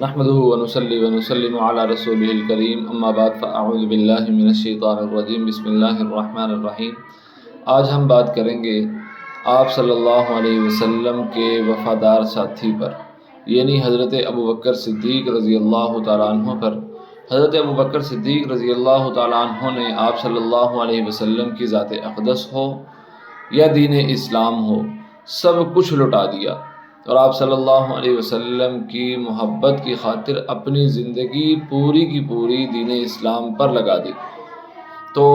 نحمده ونصلي ونسلم على رسوله الكريم اما بعد فاعوذ باللہ من الشیطان الرجیم بسم اللہ الرحمن الرحیم۔ آج ہم بات کریں گے آپ صلی اللہ علیہ وسلم کے وفادار ساتھی پر، یعنی حضرت ابوبکر صدیق رضی اللہ تعالیٰ عنہ پر۔ حضرت ابوبکر صدیق رضی اللہ تعالیٰ عنہ نے آپ صلی اللہ علیہ وسلم کی ذات اقدس ہو یا دین اسلام ہو، سب کچھ لٹا دیا اور آپ صلی اللہ علیہ وسلم کی محبت کی خاطر اپنی زندگی پوری کی پوری دین اسلام پر لگا دی۔ تو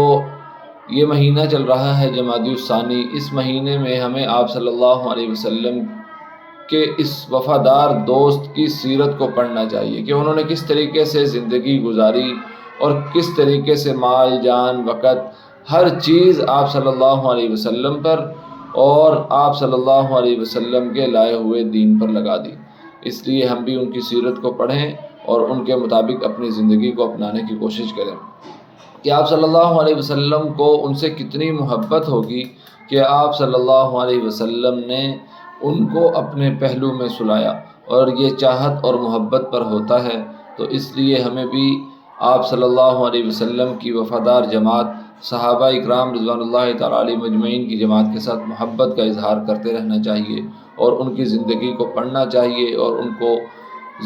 یہ مہینہ چل رہا ہے جمادی الثانی، اس مہینے میں ہمیں آپ صلی اللہ علیہ وسلم کے اس وفادار دوست کی سیرت کو پڑھنا چاہیے کہ انہوں نے کس طریقے سے زندگی گزاری اور کس طریقے سے مال جان وقت ہر چیز آپ صلی اللہ علیہ وسلم پر اور آپ صلی اللہ علیہ وسلم کے لائے ہوئے دین پر لگا دی۔ اس لیے ہم بھی ان کی سیرت کو پڑھیں اور ان کے مطابق اپنی زندگی کو اپنانے کی کوشش کریں کہ آپ صلی اللہ علیہ وسلم کو ان سے کتنی محبت ہوگی کہ آپ صلی اللہ علیہ وسلم نے ان کو اپنے پہلو میں سلایا، اور یہ چاہت اور محبت پر ہوتا ہے۔ تو اس لیے ہمیں بھی آپ صلی اللہ علیہ وسلم کی وفادار جماعت صحابہ اکرام رضوان اللہ تعالیٰ علیہ مجمعین کی جماعت کے ساتھ محبت کا اظہار کرتے رہنا چاہیے اور ان کی زندگی کو پڑھنا چاہیے اور ان کو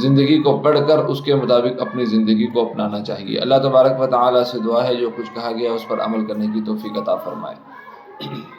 زندگی کو پڑھ کر اس کے مطابق اپنی زندگی کو اپنانا چاہیے۔ اللہ تبارک و تعالیٰ سے دعا ہے جو کچھ کہا گیا اس پر عمل کرنے کی توفیق عطا فرمائے۔